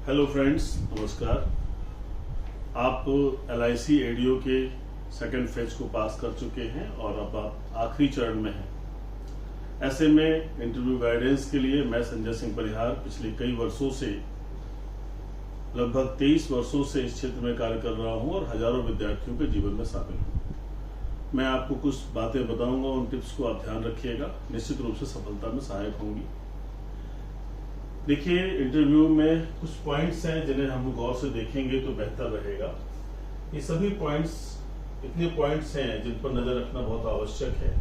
Hello friends, नमस्कार। आप LIC ADO के सेकेंड फेज को पास कर चुके हैं और अब आप आखिरी चरण में हैं। ऐसे में इंटरव्यू गाइडेंस के लिए मैं संजय सिंह परिहार पिछले कई वर्षों से, लगभग 23 वर्षों से इस क्षेत्र में कार्य कर रहा हूं और हजारों विद्यार्थियों के जीवन में शामिल हूं। मैं आपको कुछ बातें बताऊंगा, उन टिप्स को आप ध्यान रखिएगा, निश्चित रूप से सफलता में सहायक होंगी। देखिए, इंटरव्यू में कुछ पॉइंट्स हैं जिन्हें हम गौर से देखेंगे तो बेहतर रहेगा। ये सभी पॉइंट्स इतने पॉइंट्स हैं जिन पर नजर रखना बहुत आवश्यक है।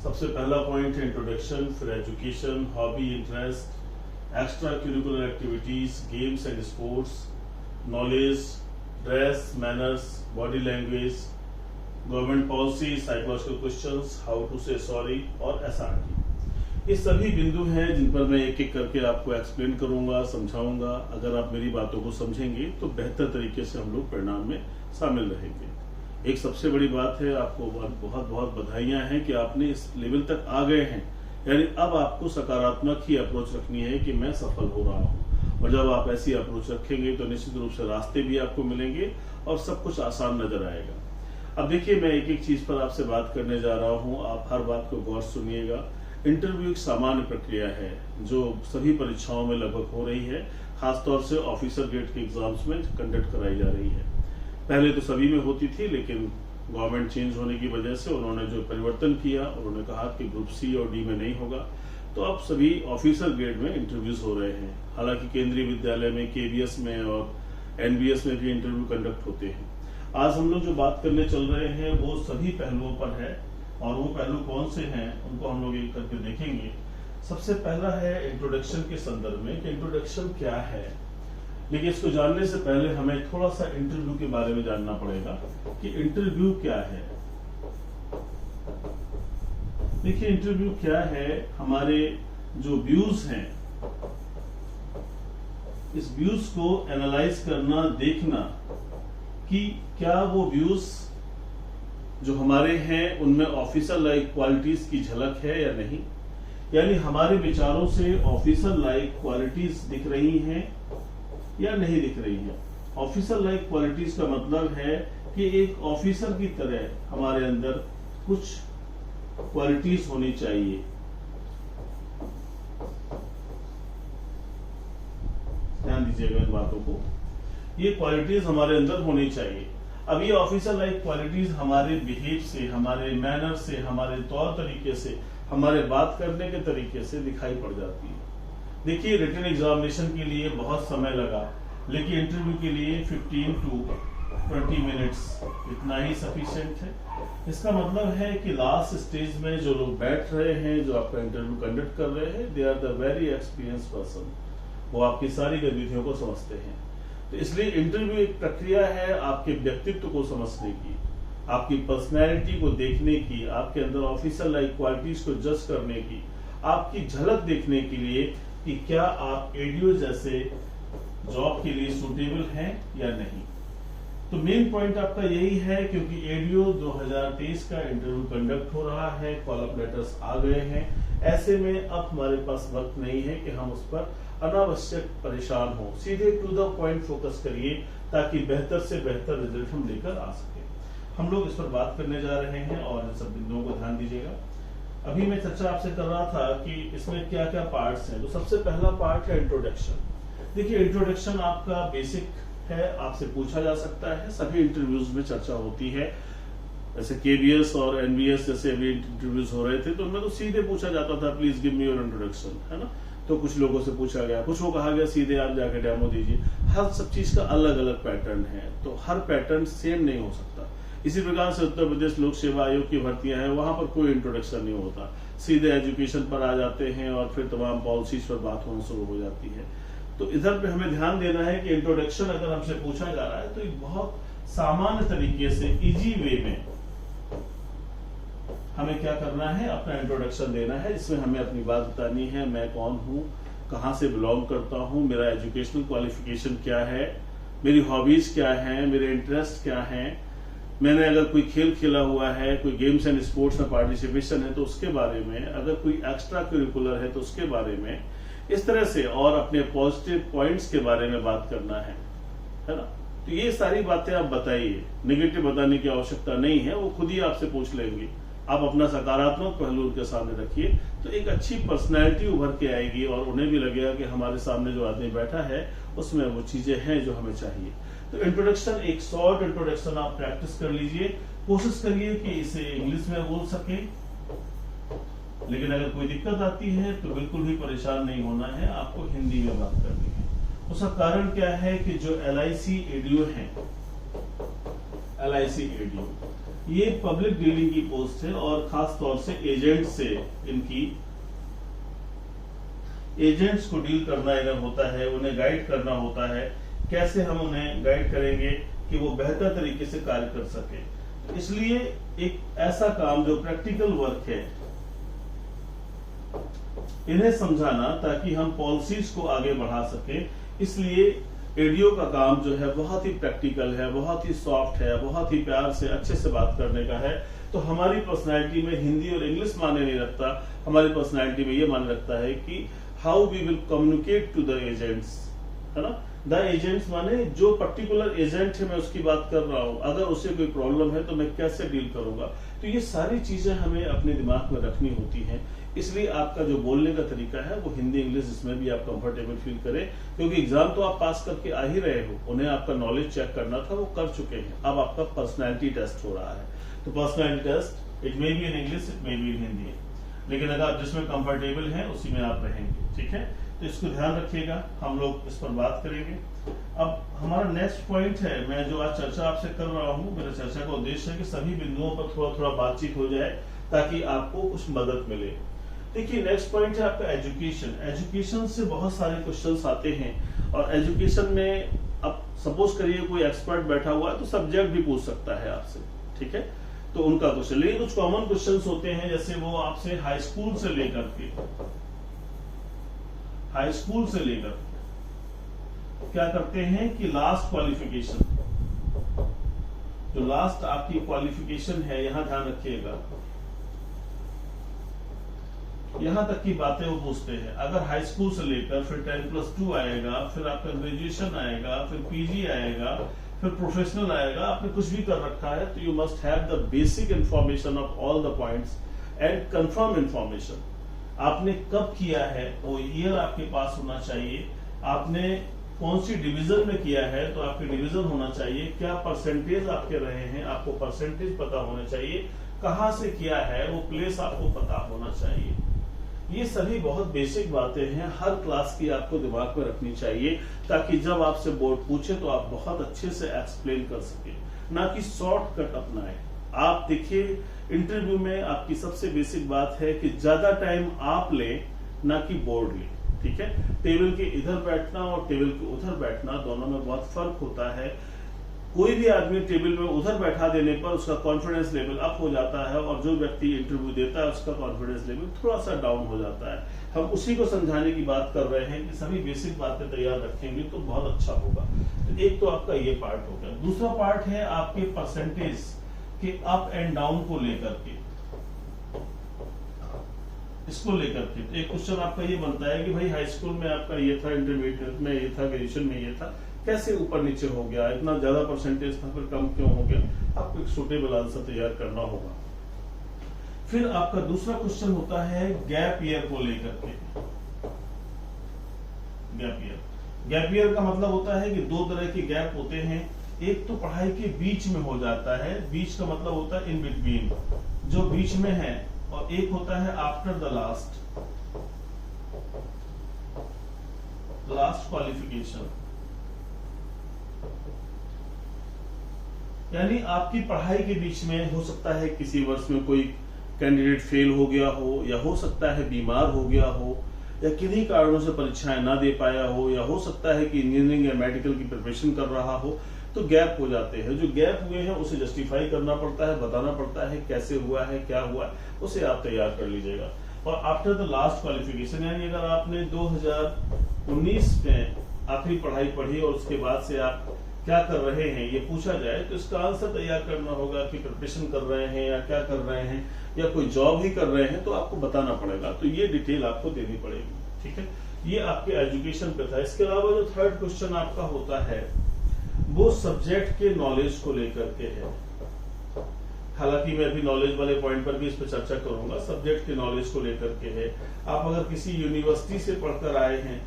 सबसे पहला पॉइंट है इंट्रोडक्शन, फिर education, hobby, interest, extra curricular activities, games and sports, knowledge, dress, manners, body language, government policy, psychological questions, how to say sorry और SRT। ये सभी बिंदु हैं जिन पर मैं एक एक करके आपको एक्सप्लेन करूंगा, समझाऊंगा। अगर आप मेरी बातों को समझेंगे तो बेहतर तरीके से हम लोग परिणाम में शामिल रहेंगे। एक सबसे बड़ी बात है, आपको बहुत बहुत बधाइयां हैं कि आपने इस लेवल तक आ गए हैं। यानी अब आपको सकारात्मक ही अप्रोच रखनी है कि मैं सफल हो रहा हूं। और जब आप ऐसी अप्रोच रखेंगे तो निश्चित रूप से रास्ते भी आपको मिलेंगे और सब कुछ आसान नजर आएगा। अब देखिए, मैं एक एक चीज पर आपसे बात करने जा रहा हूं, आप हर बात को गौर सुनिएगा। इंटरव्यू एक सामान्य प्रक्रिया है जो सभी परीक्षाओं में लगभग हो रही है, खासतौर से ऑफिसर ग्रेड के एग्जाम्स में कंडक्ट कराई जा रही है। पहले तो सभी में होती थी, लेकिन गवर्नमेंट चेंज होने की वजह से उन्होंने जो परिवर्तन किया, उन्होंने कहा कि ग्रुप C और D में नहीं होगा, तो अब सभी ऑफिसर ग्रेड में इंटरव्यूज हो रहे हैं। हालांकि केंद्रीय विद्यालय में, KBS में और NBS में भी इंटरव्यू कंडक्ट होते हैं। आज हम लोग जो बात करने चल रहे हैं वो सभी पहलुओं पर है, और वो पहलू कौन से हैं उनको हम लोग एक करके देखेंगे। सबसे पहला है इंट्रोडक्शन के संदर्भ में कि इंट्रोडक्शन क्या है। लेकिन इसको जानने से पहले हमें थोड़ा सा इंटरव्यू के बारे में जानना पड़ेगा कि इंटरव्यू क्या है। देखिए, इंटरव्यू क्या है, हमारे जो व्यूज हैं, इस व्यूज को एनालाइज करना, देखना कि क्या वो व्यूज जो हमारे हैं उनमें ऑफिसर लाइक क्वालिटीज की झलक है या नहीं। यानी हमारे विचारों से ऑफिसर लाइक क्वालिटीज दिख रही हैं या नहीं दिख रही हैं। ऑफिसर लाइक क्वालिटीज का मतलब है कि एक ऑफिसर की तरह हमारे अंदर कुछ क्वालिटीज होनी चाहिए। ध्यान दीजिएगा इन बातों को, ये क्वालिटीज हमारे अंदर होनी चाहिए। अब ये ऑफिसर लाइक क्वालिटीज हमारे बिहेव से, हमारे मैनर से, हमारे तौर तरीके से, हमारे बात करने के तरीके से दिखाई पड़ जाती है। देखिए, रिटन एग्जामिनेशन के लिए बहुत समय लगा, लेकिन इंटरव्यू के लिए 15 to 20 मिनट्स इतना ही सफिशिएंट है। इसका मतलब है कि लास्ट स्टेज में जो लोग बैठ रहे हैं, जो आपका इंटरव्यू कंडक्ट कर रहे हैं, they are the very experience person. वो आपकी सारी गतिविधियों को समझते हैं। तो इसलिए इंटरव्यू एक प्रक्रिया है आपके व्यक्तित्व को समझने की, आपकी पर्सनैलिटी को देखने की, आपके अंदर ऑफिसर लाइक क्वालिटीज को जज करने की, आपकी झलक देखने के लिए कि क्या आप एडीओ जैसे जॉब के लिए सुटेबल हैं या नहीं। तो मेन पॉइंट आपका यही है, क्योंकि एडीओ 2023 का इंटरव्यू कंडक्ट हो रहा है, कॉल अप लेटर्स आ गए हैं। ऐसे में अब हमारे पास वक्त नहीं है कि हम उस पर अनावश्यक परेशान हो। सीधे टू द पॉइंट फोकस करिए ताकि बेहतर से बेहतर रिजल्ट हम लेकर आ सके। हम लोग इस पर बात करने जा रहे हैं और इन सब बिंदुओं को ध्यान दीजिएगा। अभी मैं चर्चा आपसे कर रहा था कि इसमें क्या क्या पार्ट्स हैं। तो सबसे पहला पार्ट है इंट्रोडक्शन। देखिए, इंट्रोडक्शन आपका बेसिक है, आपसे पूछा जा सकता है, सभी इंटरव्यूज में चर्चा होती है। जैसे KBS और NBS जैसे अभी इंटरव्यूज हो रहे थे, तो उनमें तो सीधे पूछा जाता था, please give me your introduction, है ना। तो कुछ लोगों से पूछा गया, कुछ को कहा गया सीधे आप जाकर डेमो दीजिए। हर सब चीज का अलग अलग पैटर्न है, तो हर पैटर्न सेम नहीं हो सकता। इसी प्रकार से उत्तर प्रदेश लोक सेवा आयोग की भर्तियां हैं, वहां पर कोई इंट्रोडक्शन नहीं होता, सीधे एजुकेशन पर आ जाते हैं और फिर तमाम पॉलिसीज पर बात होना शुरू हो जाती है। तो इधर पे हमें ध्यान देना है कि इंट्रोडक्शन अगर हमसे पूछा जा रहा है तो एक बहुत सामान्य तरीके से, इजी वे में हमें क्या करना है, अपना इंट्रोडक्शन देना है, जिसमें हमें अपनी बात बतानी है। मैं कौन हूँ, कहाँ से बिलोंग करता हूँ, मेरा एजुकेशनल क्वालिफिकेशन क्या है, मेरी हॉबीज क्या है, मेरे इंटरेस्ट क्या है, मैंने अगर कोई खेल खेला हुआ है, कोई गेम्स एंड स्पोर्ट्स में पार्टिसिपेशन है तो उसके बारे में, अगर कोई एक्स्ट्रा करिकुलर है तो उसके बारे में, इस तरह से, और अपने पॉजिटिव पॉइंट्स के बारे में बात करना है ना। तो ये सारी बातें आप बताइए, नेगेटिव बताने की आवश्यकता नहीं है, वो खुद ही आपसे पूछ लेंगे। आप अपना सकारात्मक पहलू उनके सामने रखिए, तो एक अच्छी पर्सनैलिटी उभर के आएगी और उन्हें भी लगेगा कि हमारे सामने जो आदमी बैठा है उसमें वो चीजें हैं जो हमें चाहिए। तो इंट्रोडक्शन, एक शॉर्ट इंट्रोडक्शन आप प्रैक्टिस कर लीजिए, कोशिश करिए कि इसे इंग्लिश में बोल सके, लेकिन अगर कोई दिक्कत आती है तो बिल्कुल भी परेशान नहीं होना है, आपको हिंदी में बात करनी है। उसका कारण क्या है कि जो LIC एडीओ है, LIC एडीओ ये पब्लिक डीलिंग की पोस्ट है और खास तौर से एजेंट से एजेंट्स को डील करना इन्हें होता है, उन्हें गाइड करना होता है। कैसे हम उन्हें गाइड करेंगे कि वो बेहतर तरीके से कार्य कर सके। तो इसलिए एक ऐसा काम जो प्रैक्टिकल वर्क है, इन्हें समझाना ताकि हम पॉलिसीज को आगे बढ़ा सके। इसलिए एडीओ का काम जो है बहुत ही प्रैक्टिकल है, बहुत ही सॉफ्ट है, बहुत ही प्यार से अच्छे से बात करने का है। तो हमारी पर्सनैलिटी में हिंदी और इंग्लिश माने नहीं रखता, हमारी पर्सनैलिटी में ये माने रखता है कि how we will communicate to the agents, है ना। द एजेंट्स माने जो पर्टिकुलर एजेंट है मैं उसकी बात कर रहा हूं, अगर उसे कोई प्रॉब्लम है तो मैं कैसे डील करूंगा। तो ये सारी चीजें हमें अपने दिमाग में रखनी होती हैं। इसलिए आपका जो बोलने का तरीका है वो हिंदी इंग्लिश इसमें भी आप कंफर्टेबल फील करें, क्योंकि एग्जाम तो आप पास करके आ ही रहे हो, उन्हें आपका नॉलेज चेक करना था, वो कर चुके हैं। अब आपका पर्सनैलिटी टेस्ट हो रहा है। तो personality test it may be in English, it may be in Hindi, लेकिन अगर आप जिसमें कंफर्टेबल हैं उसी में आप रहेंगे, ठीक है। तो इसको ध्यान रखिएगा, हम लोग इस पर बात करेंगे। अब हमारा नेक्स्ट पॉइंट है, मैं जो आज चर्चा आपसे कर रहा हूँ, मेरे चर्चा का उद्देश्य है कि सभी बिंदुओं पर थोड़ा थोड़ा बातचीत हो जाए ताकि आपको कुछ मदद मिले। देखिए नेक्स्ट पॉइंट है आपका एजुकेशन। एजुकेशन से बहुत सारे क्वेश्चंस आते हैं और एजुकेशन में अब सपोज करिए कोई एक्सपर्ट बैठा हुआ है तो सब्जेक्ट भी पूछ सकता है आपसे, ठीक है। तो उनका क्वेश्चन, लेकिन कुछ कॉमन क्वेश्चंस होते हैं, जैसे वो आपसे हाई स्कूल से लेकर क्या करते हैं कि लास्ट क्वालिफिकेशन, जो लास्ट आपकी क्वालिफिकेशन है, यहां ध्यान रखिएगा, यहां तक की बातें वो पूछते हैं। अगर हाई स्कूल से लेकर फिर 10+2 आएगा, फिर आपका ग्रेजुएशन आएगा, फिर PG आएगा, फिर प्रोफेशनल आएगा, आपने कुछ भी कर रखा है तो you must have the basic information of all the points and confirm information. आपने कब किया है वो ईयर आपके पास होना चाहिए, आपने कौन सी डिवीजन में किया है तो आपके डिवीजन होना चाहिए, क्या परसेंटेज आपके रहे हैं आपको परसेंटेज पता होना चाहिए, कहां से किया है वो प्लेस आपको पता होना चाहिए। ये सभी बहुत बेसिक बातें हैं, हर क्लास की आपको दिमाग में रखनी चाहिए ताकि जब आपसे बोर्ड पूछे तो आप बहुत अच्छे से एक्सप्लेन कर सके, ना कि शॉर्टकट अपनाएं। आप देखिए इंटरव्यू में आपकी सबसे बेसिक बात है कि ज्यादा टाइम आप लें ना कि बोर्ड ले, ठीक है। टेबल के इधर बैठना और टेबल के उधर बैठना दोनों में बहुत फर्क होता है। कोई भी आदमी टेबल में उधर बैठा देने पर उसका कॉन्फिडेंस लेवल अप हो जाता है और जो व्यक्ति इंटरव्यू देता है उसका कॉन्फिडेंस लेवल थोड़ा सा डाउन हो जाता है। हम उसी को समझाने की बात कर रहे हैं कि सभी बेसिक बातें तैयार रखेंगे तो बहुत अच्छा होगा। तो एक तो आपका ये पार्ट हो गया। दूसरा पार्ट है आपके परसेंटेज के अप एंड डाउन को लेकर के, इसको लेकर के एक क्वेश्चन आपका ये बनता है कि भाई हाई स्कूल में आपका ये था, इंटरमीडिएट में ये था, ग्रेजुएशन में ये था, कैसे ऊपर नीचे हो गया, इतना ज्यादा परसेंटेज था फिर कम क्यों हो गया। आपको एक सूटेबल आंसर तैयार करना होगा। फिर आपका दूसरा क्वेश्चन होता है गैप ईयर को लेकर के। गैप ईयर का मतलब होता है कि दो तरह के गैप होते हैं, एक तो पढ़ाई के बीच में हो जाता है, बीच का मतलब होता है इन बिटवीन, जो बीच में है, और एक होता है आफ्टर द लास्ट क्वालिफिकेशन। यानी आपकी पढ़ाई के बीच में हो सकता है किसी वर्ष में कोई कैंडिडेट फेल हो गया हो, या हो सकता है बीमार हो गया हो, या किन्हीं कारणों से परीक्षाएं ना दे पाया हो, या हो सकता है कि इंजीनियरिंग या मेडिकल की प्रिपरेशन कर रहा हो, तो गैप हो जाते हैं। जो गैप हुए हैं उसे जस्टिफाई करना पड़ता है, बताना पड़ता है कैसे हुआ है, क्या हुआ है, उसे आप तैयार कर लीजिएगा। और आफ्टर द लास्ट क्वालिफिकेशन, यानी अगर आपने 2019 में आखिरी पढ़ाई पढ़ी और उसके बाद से आप क्या कर रहे हैं ये पूछा जाए तो इसका आंसर तैयार करना होगा कि प्रिपरेशन कर रहे हैं या क्या कर रहे हैं, या कोई जॉब ही कर रहे हैं, तो आपको बताना पड़ेगा। तो ये डिटेल आपको देनी पड़ेगी, ठीक है, ये आपके एजुकेशन पे था। इसके अलावा जो थर्ड क्वेश्चन आपका होता है वो सब्जेक्ट के नॉलेज को लेकर के है। हालांकि मैं अभी नॉलेज वाले पॉइंट पर भी इस पर चर्चा करूंगा। सब्जेक्ट के नॉलेज को लेकर के है। आप अगर किसी यूनिवर्सिटी से पढ़कर आए हैं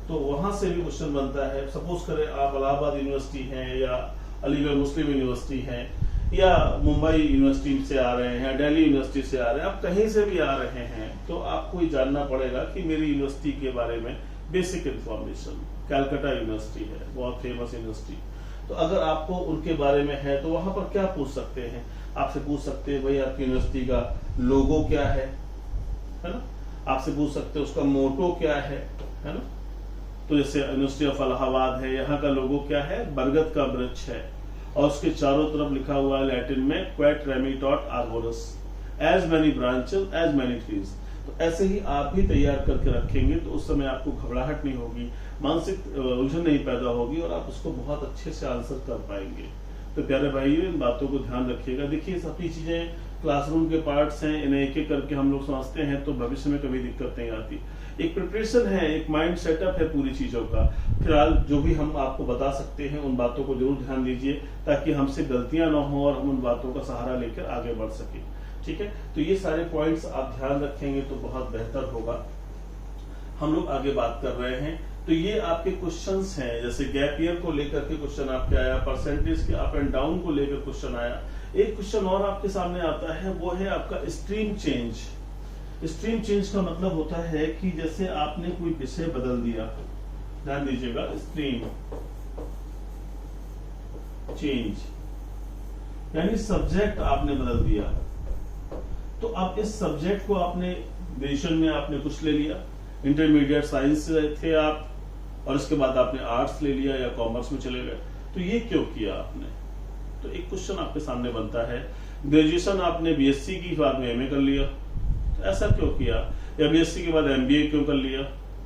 तो वहां से भी क्वेश्चन बनता है। सपोज करें आप इलाहाबाद यूनिवर्सिटी हैं या अलीगढ़ मुस्लिम यूनिवर्सिटी है या मुंबई यूनिवर्सिटी से आ रहे हैं, दिल्ली यूनिवर्सिटी से आ रहे हैं, आप कहीं से भी आ रहे हैं तो आपको ये जानना पड़ेगा कि मेरी यूनिवर्सिटी के बारे में बेसिक इंफॉर्मेशन। कैलकाटा यूनिवर्सिटी है, बहुत फेमस यूनिवर्सिटी, तो अगर आपको उनके बारे में है तो वहां पर क्या पूछ सकते हैं, आपसे पूछ सकते हैं भाई आपकी यूनिवर्सिटी का लोगो क्या है ना, आपसे पूछ सकते हैं उसका मोटो क्या है ना। तो जैसे यूनिवर्सिटी ऑफ इलाहाबाद है, यहाँ का लोगो क्या है, बरगद का वृक्ष है और उसके चारों तरफ लिखा हुआ है लैटिन में क्वेट रेमिटॉट आर्बोरस, as many branches as many trees. तो ऐसे ही आप भी तैयार करके रखेंगे तो उस समय आपको घबराहट नहीं होगी, मानसिक उलझन नहीं पैदा होगी और आप उसको बहुत अच्छे से आंसर कर पाएंगे। तो प्यारे भाइयों, इन बातों को ध्यान रखिएगा। देखिए सभी चीजें क्लासरूम के पार्ट्स हैं, इन्हें एक एक करके हम लोग समझते हैं तो भविष्य में कभी दिक्कत नहीं आती। एक प्रिपरेशन है, एक माइंड सेटअप है पूरी चीजों का। फिलहाल जो भी हम आपको बता सकते हैं उन बातों को जरूर ध्यान दीजिए ताकि हमसे गलतियां ना हो और हम उन बातों का सहारा लेकर आगे बढ़ सके। ठीक है, तो ये सारे पॉइंट्स आप ध्यान रखेंगे तो बहुत बेहतर होगा। हम लोग आगे बात कर रहे हैं तो ये आपके क्वेश्चंस हैं, जैसे गैप ईयर को लेकर के क्वेश्चन आपके आया, परसेंटेज के अप एंड डाउन को लेकर क्वेश्चन आया। एक क्वेश्चन और आपके सामने आता है, वो है आपका स्ट्रीम चेंज। स्ट्रीम चेंज का मतलब होता है कि जैसे आपने कोई विषय बदल दिया, ध्यान दीजिएगा, स्ट्रीम चेंज यानी सब्जेक्ट आपने बदल दिया। तो अब इस सब्जेक्ट को आपने ग्रेजुएशन में आपने कुछ ले लिया, इंटरमीडिएट साइंस से थे आप और इसके बाद आपने आर्ट्स ले लिया या कॉमर्स में चले गए, तो ये क्यों किया आपने? तो एक क्वेश्चन आपके सामने बनता है, ग्रेजुएशन आपने बीएससी की बाद में एमए कर लिया, तो ऐसा क्यों किया? या बीएससी के बाद एमबीए क्यों कर लिया?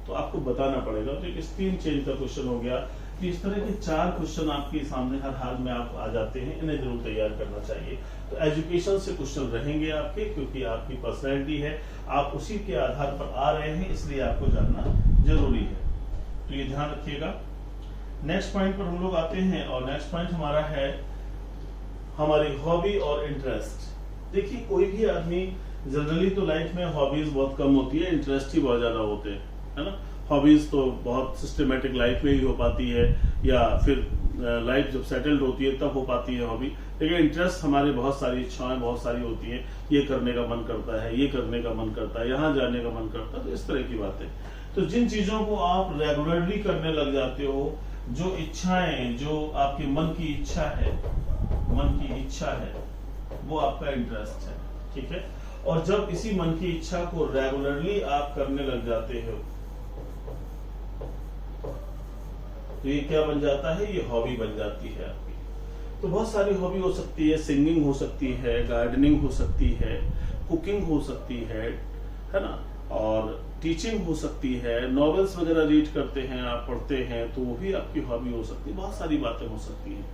तो आपको बताना पड़ेगा। तो एक स्ट्रीम चेंज का क्वेश्चन हो गया। कि इस तरह के 4 क्वेश्चन आपके सामने हर हाल में आप आ जाते हैं, इन्हें जरूर तैयार करना चाहिए। तो एजुकेशन से क्वेश्चन रहेंगे आपके, क्योंकि आपकी पर्सनैलिटी है, आप उसी के आधार पर आ रहे हैं, इसलिए आपको जानना जरूरी है। तो ये ध्यान रखिएगा। नेक्स्ट पॉइंट पर हम लोग आते हैं और नेक्स्ट पॉइंट हमारा है हमारी हॉबी और इंटरेस्ट। देखिए कोई भी आदमी जनरली तो लाइफ में हॉबीज बहुत कम होती है, इंटरेस्ट ही बहुत ज्यादा होते हैं, है ना। हॉबीज तो बहुत सिस्टमेटिक लाइफ में ही हो पाती है या फिर लाइफ जब सेटल्ड होती है तब हो पाती है हॉबी। लेकिन इंटरेस्ट हमारे बहुत सारी इच्छाएं बहुत सारी होती हैं, ये करने का मन करता है, ये करने का मन करता है, यहाँ जाने का मन करता है, तो इस तरह की बातें। तो जिन चीजों को आप रेगुलरली करने लग जाते हो, जो इच्छाएं, जो आपके मन की इच्छा है, वो आपका इंटरेस्ट है, ठीक है। और जब इसी मन की इच्छा को रेगुलरली आप करने लग जाते हो तो ये क्या बन जाता है? ये हॉबी बन जाती है आपकी। तो बहुत सारी हॉबी हो सकती है, सिंगिंग हो सकती है, गार्डनिंग हो सकती है, कुकिंग हो सकती है ना, और टीचिंग हो सकती है, नॉवेल्स वगैरह रीड करते हैं आप, पढ़ते हैं, तो वो भी आपकी हॉबी हो सकती है। बहुत सारी बातें हो सकती हैं।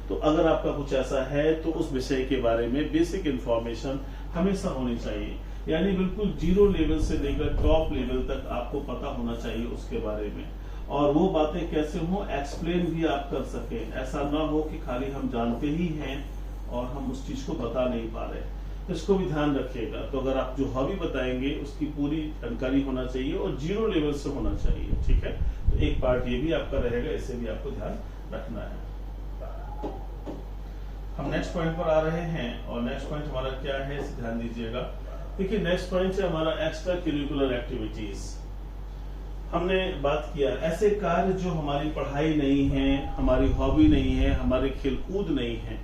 तो अगर आपका कुछ ऐसा है तो उस विषय के बारे में बेसिक इंफॉर्मेशन हमेशा होनी चाहिए, यानी बिल्कुल जीरो लेवल से लेकर टॉप लेवल तक आपको पता होना चाहिए उसके बारे में। और वो बातें कैसे हो, एक्सप्लेन भी आप कर सके। ऐसा ना हो कि खाली हम जानते ही हैं और हम उस चीज को बता नहीं पा रहे, तो इसको भी ध्यान रखिएगा। तो अगर आप जो हॉबी बताएंगे उसकी पूरी जानकारी होना चाहिए और जीरो लेवल से होना चाहिए, ठीक है। तो एक पार्ट ये भी आपका रहेगा, इसे भी आपको ध्यान रखना है। हम नेक्स्ट पॉइंट पर आ रहे हैं और नेक्स्ट पॉइंट हमारा क्या है, इसे ध्यान दीजिएगा। देखिए नेक्स्ट पॉइंट है हमारा एक्स्ट्रा करिकुलर एक्टिविटीज। हमने बात किया ऐसे कार्य जो हमारी पढ़ाई नहीं है, हमारी हॉबी नहीं है, हमारे खेलकूद नहीं है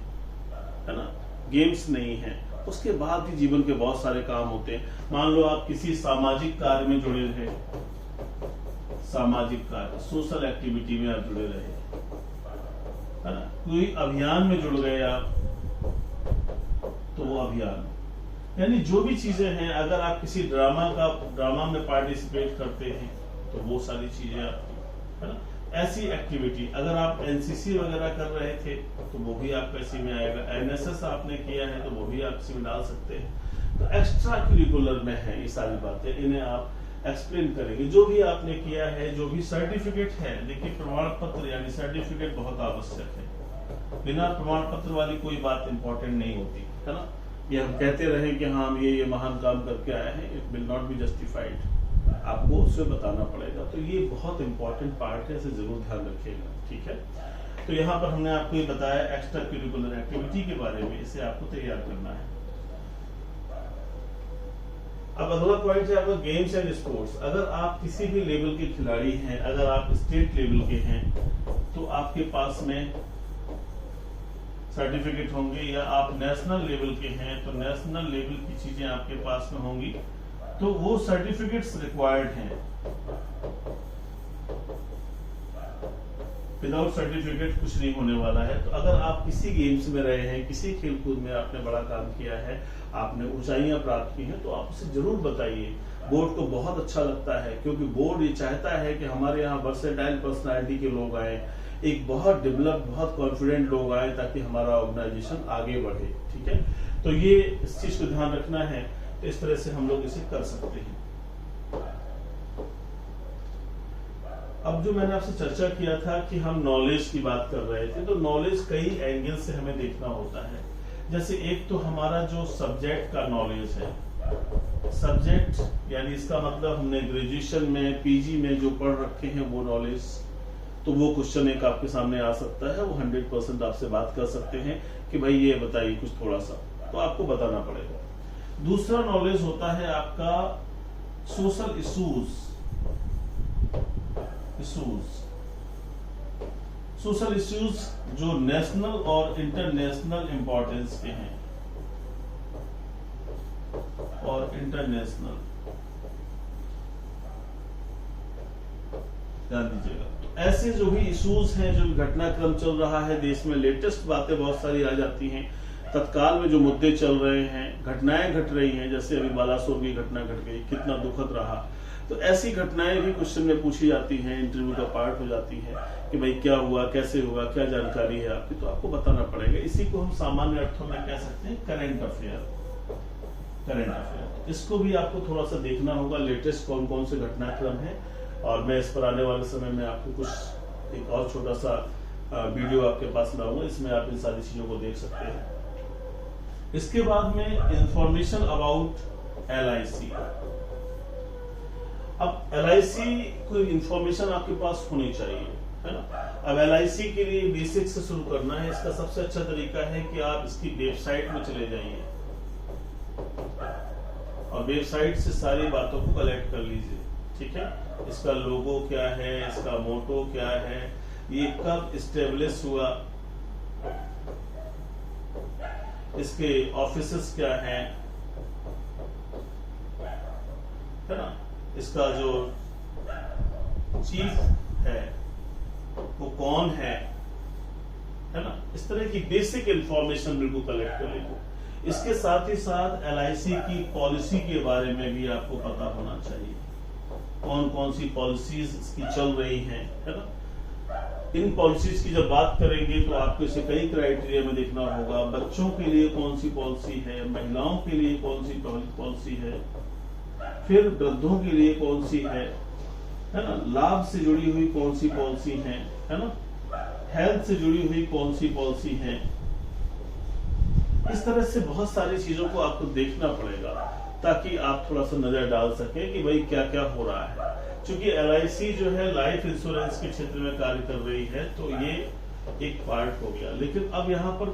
ना, गेम्स नहीं है, उसके बाद भी जीवन के बहुत सारे काम होते हैं। मान लो आप किसी सामाजिक कार्य में जुड़े रहे, सामाजिक कार्य, सोशल एक्टिविटी में आप जुड़े रहे, है ना, कोई अभियान में जुड़ गए आप, तो वो अभियान, यानी जो भी चीजें हैं, अगर आप किसी ड्रामा में पार्टिसिपेट करते हैं तो वो सारी चीजें आपकी, है ना। ऐसी एक्टिविटी, अगर आप एनसीसी वगैरह कर रहे थे तो वो भी आपका इसी में आएगा, एनएसएस आपने किया है तो वो भी आप इसी में डाल सकते हैं। तो एक्स्ट्रा करिकुलर में है ये सारी बातें, इन्हें आप एक्सप्लेन करेंगे जो भी आपने किया है, जो भी सर्टिफिकेट है। देखिए प्रमाण पत्र यानी सर्टिफिकेट बहुत आवश्यक है, बिना प्रमाण पत्र वाली कोई बात इंपॉर्टेंट नहीं होती है ना। ये हम कहते रहे कि हाँ हम ये महान काम करके आए हैं, it will not be justified, आपको उससे बताना पड़ेगा। तो ये बहुत इंपॉर्टेंट पार्ट है, इसे जरूर ध्यान रखिएगा, ठीक है। तो यहाँ पर हमने आपको ये बताया एक्स्ट्रा करिकुलर एक्टिविटी के बारे में, इसे आपको तैयार करना है। अब अगला पॉइंट है आपका गेम्स एंड स्पोर्ट्स। अगर आप किसी भी लेवल के खिलाड़ी हैं, अगर आप स्टेट लेवल के हैं, तो आपके पास में सर्टिफिकेट होंगे, या आप नेशनल लेवल के हैं तो नेशनल लेवल की चीजें आपके पास में होंगी, तो वो सर्टिफिकेट्स रिक्वायर्ड हैं। विदाउट सर्टिफिकेट कुछ नहीं होने वाला है। तो अगर आप किसी गेम्स में रहे हैं, किसी खेलकूद में आपने बड़ा काम किया है, आपने ऊंचाइयां प्राप्त की हैं, तो आप उसे जरूर बताइए। बोर्ड को बहुत अच्छा लगता है, क्योंकि बोर्ड ये चाहता है कि हमारे यहाँ वर्सेटाइल पर्सनालिटी के लोग आए, एक बहुत डेवलप, बहुत कॉन्फिडेंट लोग आए, ताकि हमारा ऑर्गेनाइजेशन आगे बढ़े, ठीक है। तो ये इस चीज को ध्यान रखना है। तो इस तरह से हम लोग इसे कर सकते हैं। अब जो मैंने आपसे चर्चा किया था कि हम नॉलेज की बात कर रहे थे, तो नॉलेज कई एंगल से हमें देखना होता है। जैसे एक तो हमारा जो सब्जेक्ट का नॉलेज है, सब्जेक्ट यानी इसका मतलब हमने ग्रेजुएशन में, पीजी में जो पढ़ रखे हैं वो नॉलेज, तो वो क्वेश्चन एक आपके सामने आ सकता है, वो 100% आपसे बात कर सकते हैं कि भाई ये बताइए कुछ थोड़ा सा, तो आपको बताना पड़ेगा। दूसरा नॉलेज होता है आपका सोशल इश्यूज। सोशल इश्यूज जो नेशनल और इंटरनेशनल इंपॉर्टेंस के हैं, और इंटरनेशनल, ध्यान दीजिएगा। तो ऐसे जो भी इश्यूज हैं, जो घटनाक्रम चल रहा है देश में, लेटेस्ट बातें बहुत सारी आ जाती हैं, तत्काल में जो मुद्दे चल रहे हैं, घटनाएं घट रही हैं, जैसे अभी बालासोर की घटना घट गई, कितना दुखद रहा। तो ऐसी घटनाएं भी क्वेश्चन में पूछी जाती हैं, इंटरव्यू का पार्ट हो जाती है कि भाई क्या हुआ, कैसे हुआ, क्या जानकारी है आपकी, तो आपको बताना पड़ेगा। इसी को हम सामान्य अर्थों में कह सकते हैं करंट अफेयर। इसको भी आपको थोड़ा सा देखना होगा, लेटेस्ट कौन कौन से घटनाक्रम है। और मैं इस पर आने वाले समय में आपको कुछ एक और छोटा सा वीडियो आपके पास लाऊंगा, इसमें आप इन सारी चीजों को देख सकते हैं। इसके बाद में इंफॉर्मेशन अबाउट LIC। अब LIC कोई इंफॉर्मेशन आपके पास होनी चाहिए, है ना। अब LIC के लिए बेसिक से शुरू करना है। इसका सबसे अच्छा तरीका है कि आप इसकी वेबसाइट में चले जाइए और वेबसाइट से सारी बातों को कलेक्ट कर लीजिए, ठीक है। इसका लोगो क्या है, इसका मोटो क्या है, ये कब इस्टेब्लिश हुआ, इसके ऑफिसेस क्या हैं, है ना, इसका जो चीफ है वो कौन है ना। इस तरह की बेसिक इंफॉर्मेशन बिल्कुल कलेक्ट कर लीजिए। इसके साथ ही साथ LIC की पॉलिसी के बारे में भी आपको पता होना चाहिए, कौन कौन सी पॉलिसीज इसकी चल रही हैं, है ना। इन पॉलिसीज की जब बात करेंगे तो आपको इसे कई क्राइटेरिया में देखना होगा। बच्चों के लिए कौन सी पॉलिसी है, महिलाओं के लिए कौन सी पॉलिसी है, फिर वृद्धों के लिए कौन सी है ना, लाभ से जुड़ी हुई कौन सी पॉलिसी है ना, हेल्थ से जुड़ी हुई कौन सी पॉलिसी है। इस तरह से बहुत सारी चीजों को आपको देखना पड़ेगा ताकि आप थोड़ा सा नजर डाल सके कि भाई क्या क्या हो रहा है। क्योंकि LIC जो है लाइफ इंश्योरेंस के क्षेत्र में कार्य कर रही है, तो ये एक पार्ट हो गया। लेकिन अब यहाँ पर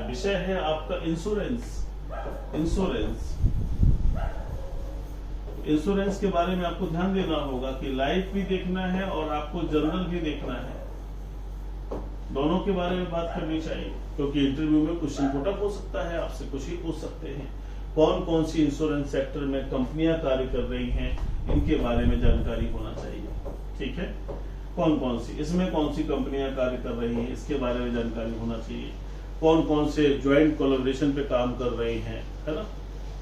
विषय है आपका इंश्योरेंस। इंश्योरेंस के बारे में आपको ध्यान देना होगा कि लाइफ भी देखना है और आपको जनरल भी देखना है, दोनों के बारे में बात करनी चाहिए। क्योंकि इंटरव्यू में क्वेश्चन पुटअप हो सकता है, आपसे कुछ ही पूछ सकते हैं। कौन कौन सी इंश्योरेंस सेक्टर में कंपनियां कार्य कर रही हैं, इनके बारे में जानकारी होना चाहिए, ठीक है। कौन कौन सी, इसमें कौन सी कंपनियां कार्य कर रही हैं, इसके बारे में जानकारी होना चाहिए। कौन कौन से ज्वाइंट कोलैबोरेशन पे काम कर रही हैं, है ना,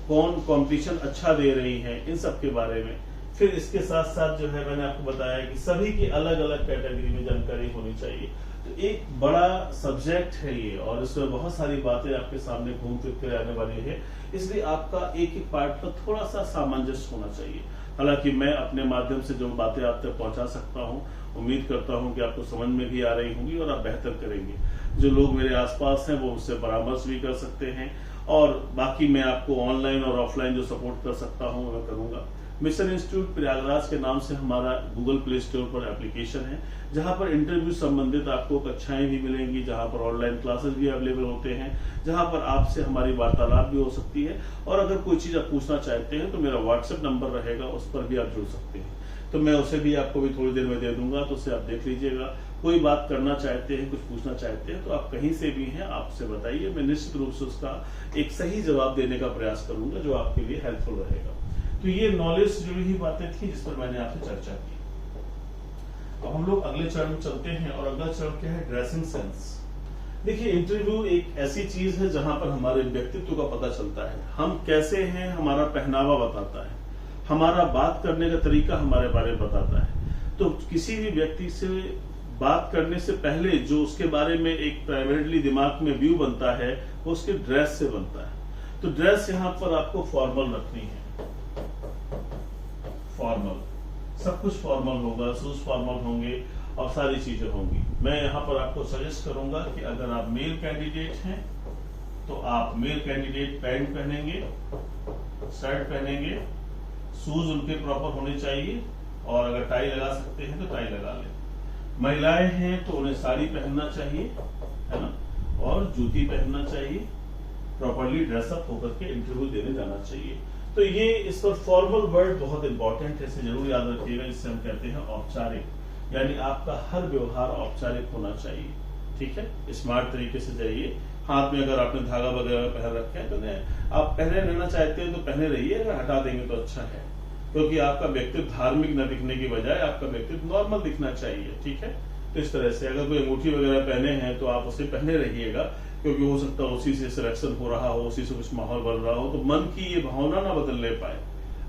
कौन कंपटीशन अच्छा दे रही है, इन सब के बारे में। फिर इसके साथ साथ जो है मैंने आपको बताया कि सभी की अलग अलग कैटेगरी में जानकारी होनी चाहिए। तो एक बड़ा सब्जेक्ट है ये, और इसमें बहुत सारी बातें आपके सामने घूम फिर कर आने वाली है, इसलिए आपका एक एक पार्ट पर थोड़ा सा सामंजस्य होना चाहिए। हालांकि मैं अपने माध्यम से जो बातें आप तक पहुंचा सकता हूं, उम्मीद करता हूं कि आपको समझ में भी आ रही होंगी और आप बेहतर करेंगे। जो लोग मेरे आसपास हैं वो उससे परामर्श भी कर सकते हैं, और बाकी मैं आपको ऑनलाइन और ऑफलाइन जो सपोर्ट कर सकता हूं मैं करूंगा। मिशन इंस्टीट्यूट प्रयागराज के नाम से हमारा गूगल प्ले स्टोर पर एप्लीकेशन है, जहां पर इंटरव्यू संबंधित आपको कक्षाएं भी मिलेंगी, जहां पर ऑनलाइन क्लासेस भी अवेलेबल होते हैं, जहां पर आपसे हमारी वार्तालाप भी हो सकती है। और अगर कोई चीज आप पूछना चाहते हैं तो मेरा व्हाट्सएप नंबर रहेगा, उस पर भी आप जुड़ सकते हैं। तो मैं उसे भी आपको भी थोड़ी देर में दे दूंगा, तो उसे आप देख लीजिएगा। कोई बात करना चाहते हैं, कुछ पूछना चाहते हैं, तो आप कहीं से भी हैं, आप उसे बताइए। मैं निश्चित रूप से उसका एक सही जवाब देने का प्रयास करूंगा जो आपके लिए हेल्पफुल रहेगा। तो ये नॉलेज से जुड़ी हुई बातें थी जिस पर मैंने आपसे चर्चा की। अब हम लोग अगले चरण में चलते हैं, और अगला चरण क्या है? Dressing sense. देखिए, इंटरव्यू एक ऐसी चीज है जहां पर हमारे व्यक्तित्व का पता चलता है। हम कैसे हैं, हमारा पहनावा बताता है, हमारा बात करने का तरीका हमारे बारे में बताता है। तो किसी भी व्यक्ति से बात करने से पहले जो उसके बारे में एक प्राइमरीली दिमाग में व्यू बनता है, वो उसके ड्रेस से बनता है। तो ड्रेस यहाँ पर आपको फॉर्मल रखनी है, फॉर्मल, सब कुछ फॉर्मल होगा, शूज फॉर्मल होंगे और सारी चीजें होंगी। मैं यहाँ पर आपको सजेस्ट करूंगा कि अगर आप मेल कैंडिडेट हैं तो आप मेल कैंडिडेट पैंट पहनेंगे, शर्ट पहनेंगे, शूज उनके प्रॉपर होने चाहिए, और अगर टाई लगा सकते हैं तो टाई लगा लें। महिलाएं हैं तो उन्हें साड़ी पहनना चाहिए, है ना, और जूती पहनना चाहिए, प्रॉपर्ली ड्रेसअप होकर के इंटरव्यू देने जाना चाहिए। तो ये इस पर फॉर्मल वर्ड बहुत इंपॉर्टेंट है, इसे जरूर याद रखिएगा। इससे हम कहते हैं औपचारिक, यानी आपका हर व्यवहार औपचारिक होना चाहिए। ठीक है, स्मार्ट तरीके से जाइए। हाथ में अगर आपने धागा वगैरह पहन रखे हैं तो आप पहने रहना चाहते हैं तो पहने रहिए, अगर हटा देंगे तो अच्छा है, क्योंकि आपका व्यक्तित्व धार्मिक न दिखने की बजाय आपका व्यक्तित्व नॉर्मल दिखना चाहिए। ठीक है, तो इस तरह से अगर कोई अंगूठी वगैरह पहने हैं तो आप उसे पहने रहिएगा, क्योंकि हो सकता है उसी से सिलेक्शन हो रहा हो, उसी से कुछ माहौल बन रहा हो, तो मन की ये भावना ना बदलने पाए।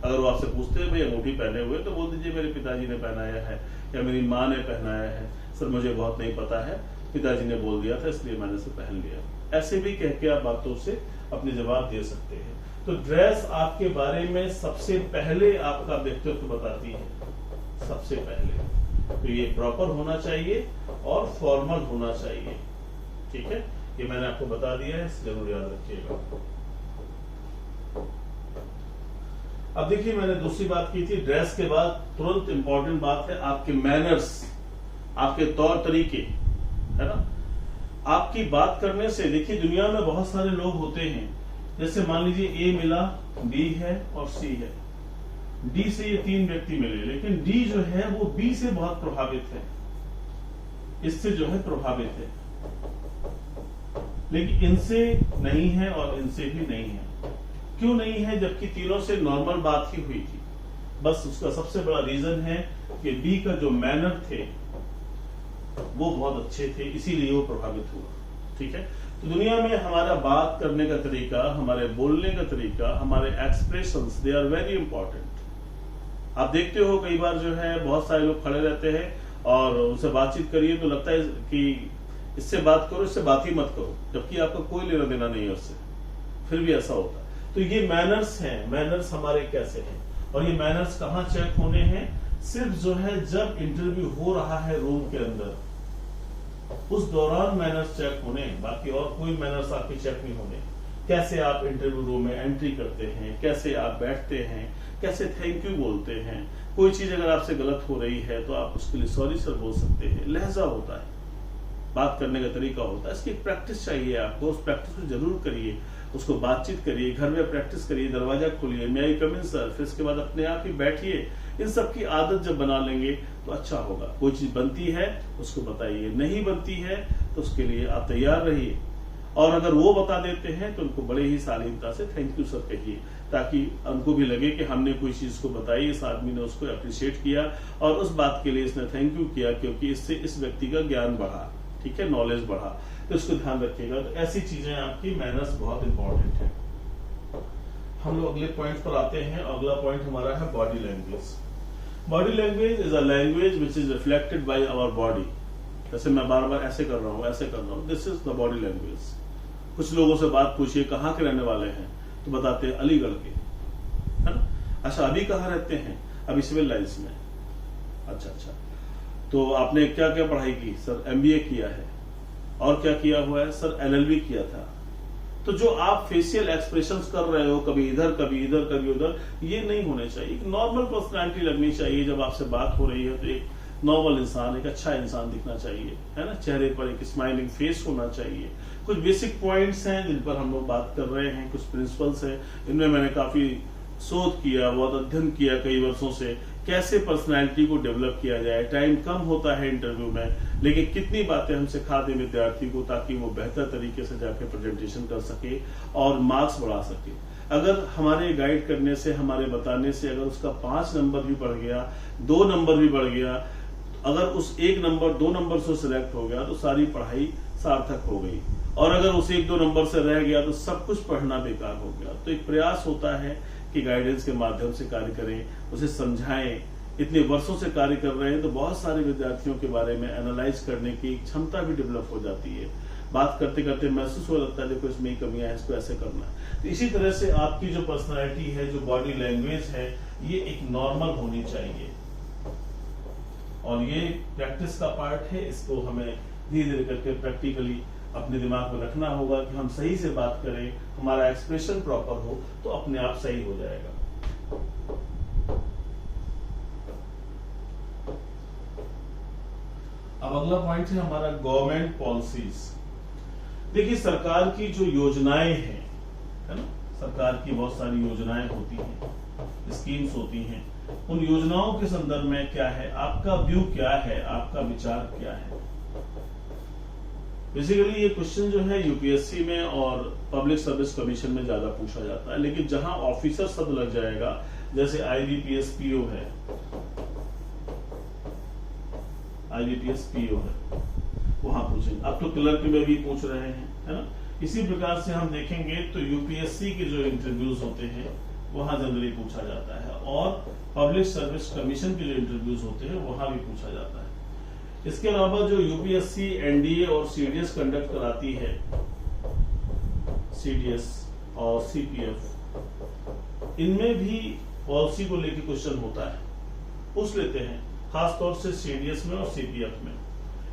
अगर वो आपसे पूछते हैं भाई अंगूठी पहने हुए, तो बोल दीजिए मेरे पिताजी ने पहनाया है या मेरी माँ ने पहनाया है, सर मुझे बहुत नहीं पता है, पिताजी ने बोल दिया था इसलिए मैंने इसे पहन लिया। ऐसे भी कह के आप बातों से अपने जवाब दे सकते हैं। तो ड्रेस आपके बारे में सबसे पहले आपका व्यक्तित्व बताती है, सबसे पहले। तो ये प्रॉपर होना चाहिए और फॉर्मल होना चाहिए। ठीक है, ये मैंने आपको बता दिया है, जरूर याद रखिएगा। अब देखिए, मैंने दूसरी बात की थी, ड्रेस के बाद तुरंत इंपॉर्टेंट बात है आपके मैनर्स, आपके तौर तरीके, है ना। आपकी बात करने से, देखिए दुनिया में बहुत सारे लोग होते हैं, जैसे मान लीजिए ए मिला, बी है और सी है। डी से ये 3 व्यक्ति मिले, लेकिन डी जो है वो बी से बहुत प्रभावित है, इससे जो है प्रभावित है, लेकिन इनसे नहीं है और इनसे भी नहीं है। क्यों नहीं है, जबकि तीनों से नॉर्मल बात ही हुई थी। बस उसका सबसे बड़ा रीजन है कि बी का जो मैनर थे वो बहुत अच्छे थे, इसीलिए वो प्रभावित हुआ। ठीक है, तो दुनिया में हमारा बात करने का तरीका, हमारे बोलने का तरीका, हमारे expressions, they are very important. आप देखते हो कई बार जो है बहुत सारे लोग खड़े रहते हैं और उनसे बातचीत करिए तो लगता है कि इससे बात करो, इससे बात ही मत करो, जबकि आपका कोई लेना देना नहीं है उससे, फिर भी ऐसा होता है। तो ये मैनर्स हैं, मैनर्स हमारे कैसे हैं, और ये मैनर्स कहाँ चेक होने हैं? सिर्फ जो है जब इंटरव्यू हो रहा है रूम के अंदर, उस दौरान मैनर्स चेक होने, बाकी और कोई मैनर्स आपके चेक नहीं होने। कैसे आप इंटरव्यू रूम में एंट्री करते हैं, कैसे आप बैठते हैं, कैसे थैंक यू बोलते हैं, कोई चीज अगर आपसे गलत हो रही है तो आप उसके लिए सॉरी सर बोल सकते हैं। लहजा होता है, बात करने का तरीका होता है, इसकी प्रैक्टिस चाहिए आपको, उस प्रैक्टिस को जरूर करिए, उसको बातचीत करिए, घर में प्रैक्टिस करिए, दरवाजा खोलिए, मे आई कम इन सर, फिर इसके बाद अपने आप ही बैठिए। इन सब की आदत जब बना लेंगे तो अच्छा होगा। कोई चीज बनती है उसको बताइए, नहीं बनती है तो उसके लिए आप तैयार रहिए, और अगर वो बता देते हैं तो उनको बड़े ही शालीनता से थैंक यू सर कहिए, ताकि उनको भी लगे कि हमने कोई चीज को बताई, इस आदमी ने उसको अप्रिशिएट किया और उस बात के लिए इसने थैंक यू किया, क्योंकि इससे इस व्यक्ति का ज्ञान बढ़ा, ठीक है, नॉलेज बढ़ा। तो इसको ध्यान रखिएगा। तो ऐसी चीजें आपकी मैनर्स बहुत इंपॉर्टेंट है। हम लोग अगले पॉइंट पर आते हैं। अगला पॉइंट हमारा है body language. Body language is a language which is reflected by our body. जैसे मैं बार बार ऐसे कर रहा हूँ, ऐसे कर रहा हूँ, this is the body language. कुछ लोगों से बात पूछिए कहाँ के रहने वाले हैं, तो बताते हैं अलीगढ़ के, है ना। अच्छा, अभी कहाँ रहते हैं? अभी सिविल लाइन्स में। अच्छा, तो आपने क्या क्या पढ़ाई की? सर MBA किया है। और क्या किया हुआ है? सर LLB किया था। तो जो आप फेशियल एक्सप्रेशंस कर रहे हो, कभी इधर कभी इधर कभी उधर, ये नहीं होने चाहिए। एक नॉर्मल पर्सनालिटी लगनी चाहिए। जब आपसे बात हो रही है तो एक नॉर्मल इंसान, एक अच्छा इंसान दिखना चाहिए, है ना। चेहरे पर एक स्माइलिंग फेस होना चाहिए। कुछ बेसिक पॉइंट्स हैं जिन पर हम लोग बात कर रहे हैं, कुछ प्रिंसिपल्स हैं, इनमें मैंने काफी शोध किया, बहुत अध्ययन किया कई वर्षों से, कैसे पर्सनालिटी को डेवलप किया जाए। टाइम कम होता है इंटरव्यू में, लेकिन कितनी बातें हम सिखा दें विद्यार्थी को ताकि वो बेहतर तरीके से जाके प्रेजेंटेशन कर सके और मार्क्स बढ़ा सके। अगर हमारे गाइड करने से, हमारे बताने से अगर उसका 5 नंबर भी बढ़ गया, 2 नंबर भी बढ़ गया, अगर उस 1 नंबर 2 नंबर से सिलेक्ट हो गया तो सारी पढ़ाई सार्थक हो गई। और अगर उस 1-2 नंबर से रह गया तो सब कुछ पढ़ना बेकार हो गया। तो एक प्रयास होता है कि गाइडेंस के माध्यम से कार्य करें, उसे समझाएं। इतने वर्षों से कार्य कर रहे हैं तो बहुत सारे विद्यार्थियों के बारे में एनालाइज करने की क्षमता भी डेवलप हो जाती है। बात करते करते महसूस हो जाता है देखो इसमें कमियां हैं, इसको ऐसे करना है। तो इसी तरह से आपकी जो पर्सनैलिटी है, जो बॉडी लैंग्वेज है, ये एक नॉर्मल होनी चाहिए और ये प्रैक्टिस का पार्ट है। इसको हमें धीरे धीरे करके प्रैक्टिकली अपने दिमाग में रखना होगा कि हम सही से बात करें, हमारा एक्सप्रेशन प्रॉपर हो तो अपने आप सही हो जाएगा। अब अगला पॉइंट है हमारा गवर्नमेंट पॉलिसीज। देखिए सरकार की जो योजनाएं हैं, है ना, सरकार की बहुत सारी योजनाएं होती हैं, स्कीम्स होती हैं। उन योजनाओं के संदर्भ में क्या है आपका व्यू, क्या है आपका विचार, क्या है। बेसिकली ये क्वेश्चन जो है यूपीएससी में और पब्लिक सर्विस कमीशन में ज्यादा पूछा जाता है, लेकिन जहां ऑफिसर शब्द लग जाएगा, जैसे IBPS PO है, IBPS PO है, वहां पूछेंगे। अब तो क्लर्क में भी पूछ रहे हैं, है ना। इसी प्रकार से हम देखेंगे तो यूपीएससी के जो इंटरव्यूज होते हैं वहां जनरली पूछा जाता है, और पब्लिक सर्विस कमीशन के जो इंटरव्यूज होते हैं वहां भी पूछा जाता है। इसके अलावा जो यूपीएससी NDA और CDS कंडक्ट कराती है, CDS और CPF, इनमें भी पॉलिसी को लेकर क्वेश्चन होता है, पूछ लेते हैं, खासतौर से CDS में और CPF में।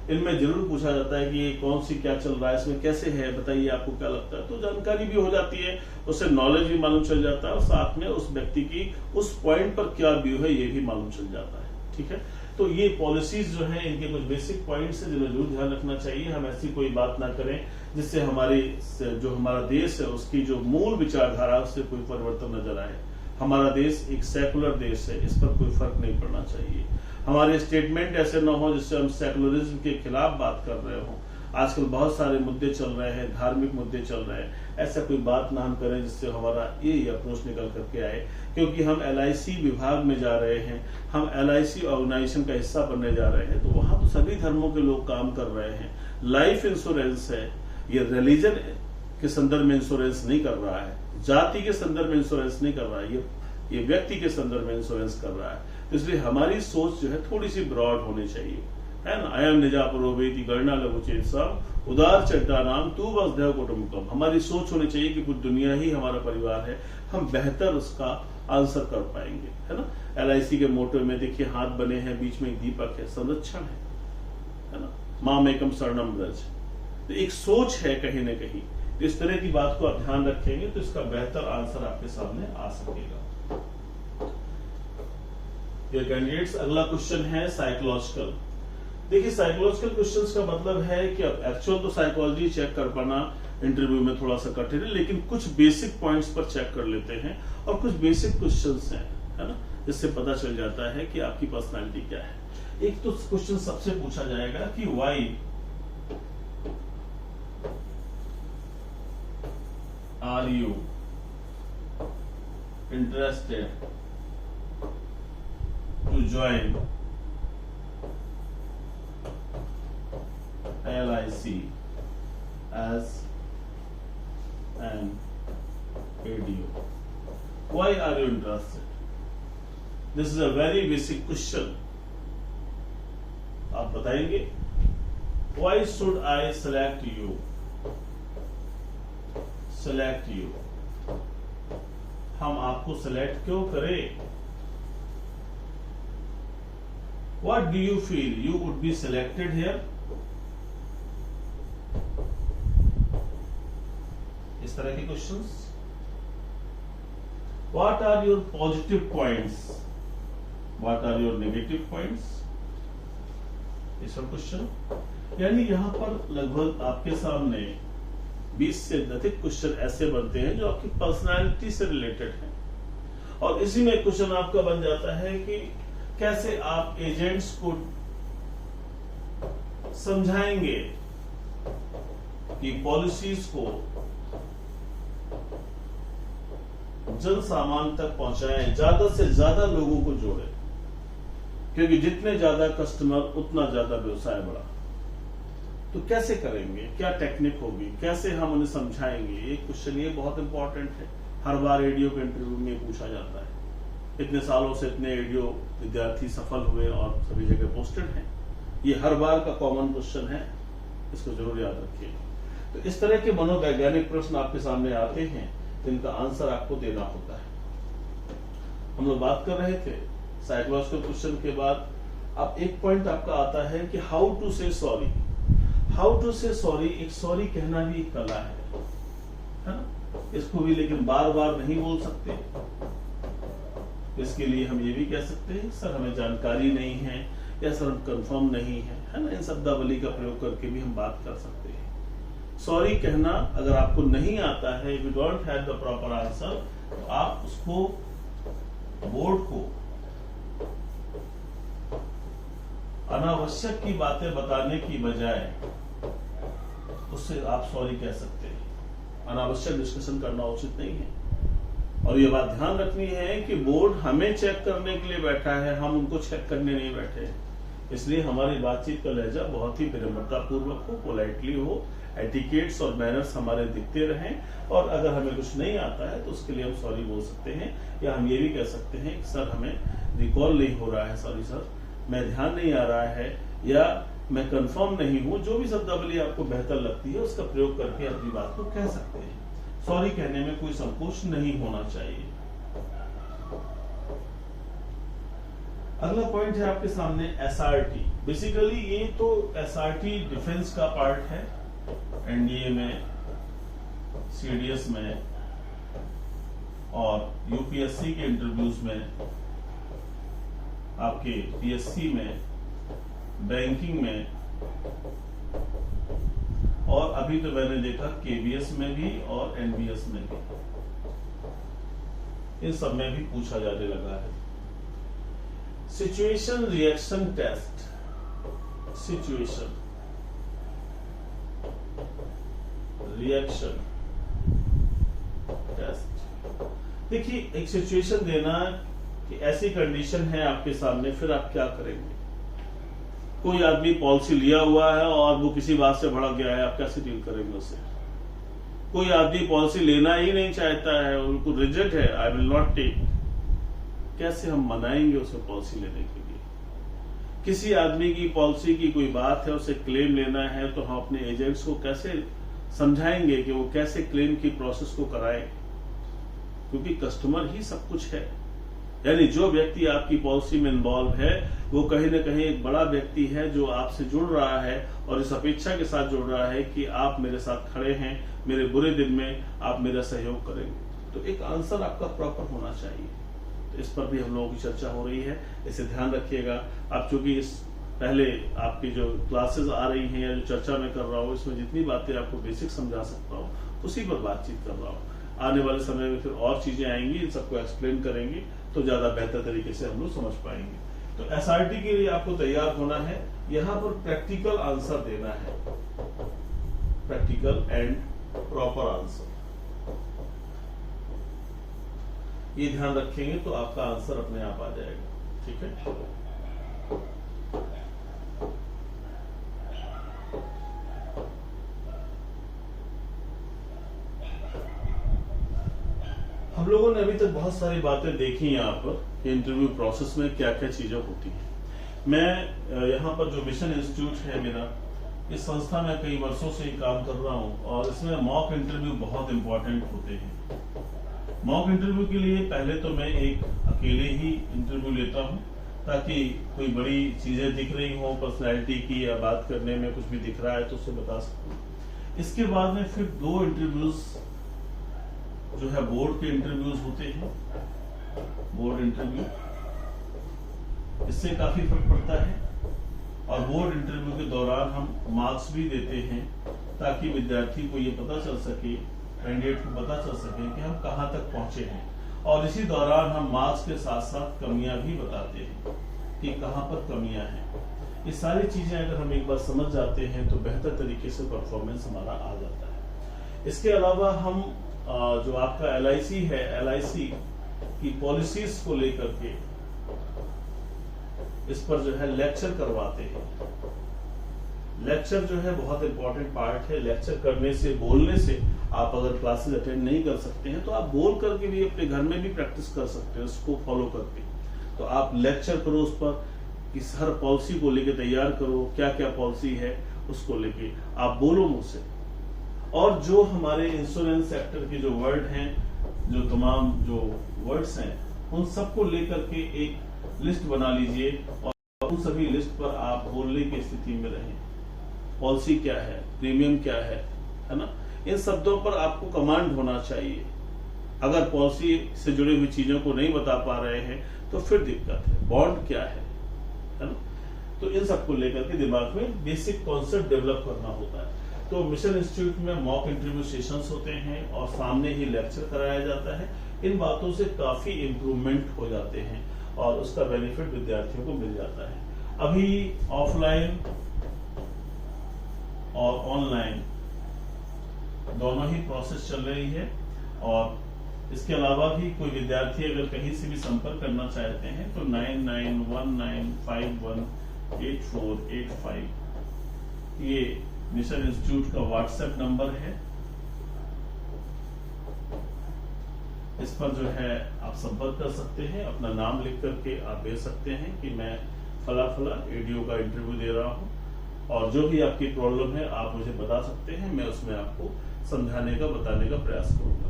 इनमें जरूर पूछा जाता है कि ये कौन सी क्या चल रहा है, इसमें कैसे है, बताइए आपको क्या लगता है। तो जानकारी भी हो जाती है, उससे नॉलेज भी मालूम चल जाता है और साथ में उस व्यक्ति की उस पॉइंट पर क्या व्यू है ये भी मालूम चल जाता है। ठीक है, तो ये पॉलिसीज जो है इनके कुछ बेसिक पॉइंट्स हैं जिन्हें जरूर ध्यान रखना चाहिए। हम ऐसी कोई बात ना करें जिससे हमारा देश है उसकी जो मूल विचारधारा उससे कोई परिवर्तन नजर आए। हमारा देश एक सेकुलर देश है, इस पर कोई फर्क नहीं पड़ना चाहिए। हमारे स्टेटमेंट ऐसे ना हो जिससे हम सेकुलरिज्म के खिलाफ बात कर रहे हो। आजकल बहुत सारे मुद्दे चल रहे हैं, धार्मिक मुद्दे चल रहे हैं, ऐसा कोई बात ना हम करें जिससे हमारा ये अप्रोच निकल करके आए। क्योंकि हम LIC विभाग में जा रहे हैं, हम LIC ऑर्गेनाइजेशन का हिस्सा बनने जा रहे हैं, तो वहां तो सभी धर्मों के लोग काम कर रहे हैं। लाइफ इंश्योरेंस है, ये रिलीजन के संदर्भ में इंश्योरेंस नहीं कर रहा है, जाति के संदर्भ में इंश्योरेंस नहीं कर रहा है, ये व्यक्ति के संदर्भ में इंश्योरेंस कर रहा है। इसलिए हमारी सोच जो है थोड़ी सी ब्रॉड होनी चाहिए, है ना। अयम निजा पुरोवेति गणना लघु चेतसम उदार चड्डा नाम तू वसुधैव कुटुंबकम। हमारी सोच होनी चाहिए कि पूरी दुनिया ही हमारा परिवार है, हम बेहतर उसका आंसर कर पाएंगे, है ना। LIC के मोटो में देखिए हाथ बने हैं, बीच में एक दीपक है, संरक्षण है ना। माम एकम शरणम व्रज, तो एक सोच है कहीं ना कहीं। तो इस तरह की बात को आप ध्यान रखेंगे तो इसका बेहतर आंसर आपके सामने आ सकेगा। कैंडिडेट्स, अगला क्वेश्चन है साइकोलॉजिकल। देखिए साइकोलॉजिकल क्वेश्चंस का मतलब है कि अब एक्चुअल तो साइकोलॉजी चेक कर पाना इंटरव्यू में थोड़ा सा कठिन है, लेकिन कुछ बेसिक पॉइंट्स पर चेक कर लेते हैं और कुछ बेसिक क्वेश्चंस हैं, है ना, जिससे पता चल जाता है कि आपकी पर्सनालिटी क्या है। एक तो क्वेश्चन सबसे पूछा जाएगा कि why are you interested to join LIC as an ADO? Why are you interested? This is a very basic question. आप बताएंगे why should I select you? Select you. हम आपको select क्यों करें? What do you feel you would be selected here? इस तरह के questions. What are your positive points? What are your negative points? ये सब क्वेश्चन. यानी यहां पर लगभग आपके सामने 20 से अधिक क्वेश्चन ऐसे बनते हैं जो आपकी पर्सनालिटी से रिलेटेड हैं. और इसी में क्वेश्चन आपका बन जाता है कि कैसे आप एजेंट्स को समझाएंगे कि पॉलिसीज को जन सामान तक पहुंचाएं, ज्यादा से ज्यादा लोगों को जोड़ें, क्योंकि जितने ज्यादा कस्टमर उतना ज्यादा व्यवसाय बढ़ा. तो कैसे करेंगे, क्या टेक्निक होगी, कैसे हम उन्हें समझाएंगे, ये क्वेश्चन ये बहुत इंपॉर्टेंट है. हर बार एडीओ के इंटरव्यू में पूछा जाता है. इतने सालों से इतने एडीओ विद्यार्थी सफल हुए और सभी जगह पोस्टेड हैं. ये हर बार का कॉमन क्वेश्चन है, इसको जरूर याद रखिए. तो इस तरह के मनोवैज्ञानिक प्रश्न आपके सामने आते हैं जिनका आंसर आपको देना होता है. हम लोग बात कर रहे थे साइकोलॉजिकल क्वेश्चन के बाद. अब एक पॉइंट आपका आता है कि how to say sorry. How to say sorry, एक सॉरी कहना भी एक कला है ना. इसको भी लेकिन बार बार नहीं बोल सकते. इसके लिए हम ये भी कह सकते हैं सर हमें जानकारी नहीं है, या सर हम कंफर्म नहीं है ना. इन शब्दावली का प्रयोग करके भी हम बात कर सकते हैं. सॉरी कहना अगर आपको नहीं आता है, if you don't have the proper answer, तो आप उसको बोर्ड को अनावश्यक की बातें बताने की बजाय उससे आप सॉरी कह सकते हैं. अनावश्यक डिस्कशन करना उचित नहीं है. और ये बात ध्यान रखनी है कि बोर्ड हमें चेक करने के लिए बैठा है, हम उनको चेक करने नहीं बैठे. इसलिए हमारी बातचीत का लहजा बहुत ही विनम्रता पूर्वक हो, पोलाइटली हो, एटिकेट्स और मैनर्स हमारे दिखते रहें. और अगर हमें कुछ नहीं आता है तो उसके लिए हम सॉरी बोल सकते हैं, या हम ये भी कह सकते हैं कि सर हमें रिकॉल नहीं हो रहा है, सॉरी सर मैं ध्यान नहीं आ रहा है, या मैं कंफर्म नहीं हूं. जो भी शब्दावली आपको बेहतर लगती है उसका प्रयोग करके अपनी बात को कह सकते हैं. सॉरी कहने में कोई संकोच नहीं होना चाहिए. अगला पॉइंट है आपके सामने एसआरटी. बेसिकली ये तो एसआरटी डिफेंस का पार्ट है. एनडीए में, सीडीएस में और यूपीएससी के इंटरव्यूज में, आपके पीएससी में, बैंकिंग में, और अभी तो मैंने देखा केबीएस में भी और एनबीएस में भी, इन सब में भी पूछा जाने लगा है. Situation reaction test. Situation reaction test. देखिए, एक सिचुएशन देना कि ऐसी कंडीशन है आपके सामने, फिर आप क्या करेंगे. कोई आदमी पॉलिसी लिया हुआ है और वो किसी बात से भड़क गया है, आप कैसे डील करेंगे उससे. कोई आदमी पॉलिसी लेना ही नहीं चाहता है, उनको रिजेक्ट है, आई विल नॉट टेक. कैसे हम मनाएंगे उसे पॉलिसी लेने के लिए. किसी आदमी की पॉलिसी की कोई बात है, उसे क्लेम लेना है, तो हम अपने एजेंट्स को कैसे समझाएंगे कि वो कैसे क्लेम की प्रोसेस को कराएं, क्योंकि कस्टमर ही सब कुछ है. यानी जो व्यक्ति आपकी पॉलिसी में इन्वॉल्व है वो कहीं ना कहीं एक बड़ा व्यक्ति है जो आपसे जुड़ रहा है और इस अपेक्षा के साथ जुड़ रहा है कि आप मेरे साथ खड़े हैं, मेरे बुरे दिन में आप मेरा सहयोग करेंगे. तो एक आंसर आपका प्रॉपर होना चाहिए. तो इस पर भी हम लोगों की चर्चा हो रही है, इसे ध्यान रखिएगा. आप चूंकि इस पहले आपकी जो क्लासेस आ रही हैं या जो चर्चा में कर रहा हूँ, इसमें जितनी बातें आपको बेसिक समझा सकता हूँ उसी पर बातचीत कर रहा हूँ. आने वाले समय में फिर और चीजें आएंगी, इन सबको एक्सप्लेन करेंगी तो ज्यादा बेहतर तरीके से हम लोग समझ पाएंगे. तो एसआरटी के लिए आपको तैयार होना है. यहाँ पर प्रैक्टिकल आंसर देना है, प्रैक्टिकल एंड प्रॉपर आंसर. ये ध्यान रखेंगे तो आपका आंसर अपने आप आ जाएगा. ठीक है. हम लोगों ने अभी तक बहुत सारी बातें देखी यहाँ पर कि इंटरव्यू प्रोसेस में क्या क्या चीजें होती हैं. मैं यहाँ पर जो मिशन इंस्टीट्यूट है मेरा, इस संस्था में कई वर्षों से काम कर रहा हूँ और इसमें मॉक इंटरव्यू बहुत इंपॉर्टेंट होते हैं. मॉक इंटरव्यू के लिए पहले तो मैं एक अकेले ही इंटरव्यू लेता हूँ, ताकि कोई बड़ी चीजें दिख रही हो पर्सनैलिटी की या बात करने में कुछ भी दिख रहा है तो उसे बता सकूं। इसके बाद में फिर 2 इंटरव्यूज जो है बोर्ड के इंटरव्यूज होते हैं, बोर्ड इंटरव्यू, इससे काफी फर्क पड़ता है। और बोर्ड इंटरव्यू के दौरान हम मार्क्स भी देते हैं ताकि विद्यार्थी को ये पता चल सके, कैंडिडेट को पता चल सके कि हम कहाँ तक पहुंचे हैं। और इसी दौरान हम मार्क्स के साथ साथ कमियां भी बताते हैं कि कहाँ पर कमियां हैं। ये सारी चीजें अगर हम एक बार समझ जाते हैं तो बेहतर तरीके से परफॉर्मेंस हमारा आ जाता है। इसके अलावा हम जो आपका LIC है, LIC की पॉलिसीज को लेकर के इस पर जो है लेक्चर करवाते हैं। लेक्चर जो है बहुत इंपॉर्टेंट पार्ट है। लेक्चर करने से, बोलने से, आप अगर क्लासेस अटेंड नहीं कर सकते हैं तो आप बोल करके भी अपने घर में भी प्रैक्टिस कर सकते हैं उसको फॉलो करके। तो आप लेक्चर करो उस पर, कि हर पॉलिसी को लेके तैयार करो, क्या क्या पॉलिसी है उसको लेके आप बोलो मुझसे। और जो हमारे इंश्योरेंस सेक्टर के जो वर्ड हैं, जो तमाम जो वर्ड्स हैं, उन सबको लेकर के एक लिस्ट बना लीजिए और उन सभी लिस्ट पर आप बोलने की स्थिति में रहें। पॉलिसी क्या है, प्रीमियम क्या है ना, इन शब्दों पर आपको कमांड होना चाहिए। अगर पॉलिसी से जुड़ी हुई चीजों को नहीं बता पा रहे हैं तो फिर दिक्कत है। बॉन्ड क्या है ना, तो इन सबको लेकर के दिमाग में बेसिक कॉन्सेप्ट डेवलप करना होता है। तो मिशन इंस्टीट्यूट में मॉक इंटरव्यू सेशंस होते हैं और सामने ही लेक्चर कराया जाता है। इन बातों से काफी इंप्रूवमेंट हो जाते हैं और उसका बेनिफिट विद्यार्थियों को मिल जाता है। अभी ऑफलाइन और ऑनलाइन दोनों ही प्रोसेस चल रही है और इसके अलावा भी कोई विद्यार्थी अगर कहीं से भी संपर्क करना चाहते हैं तो 9919518485 ये मिशन इंस्टीट्यूट का व्हाट्सएप नंबर है। इस पर जो है आप संपर्क कर सकते हैं, अपना नाम लिख करके आप भेज सकते हैं कि मैं फला फला एडीओ का इंटरव्यू दे रहा हूं और जो भी आपकी प्रॉब्लम है आप मुझे बता सकते हैं, मैं उसमें आपको समझाने का, बताने का प्रयास करूंगा।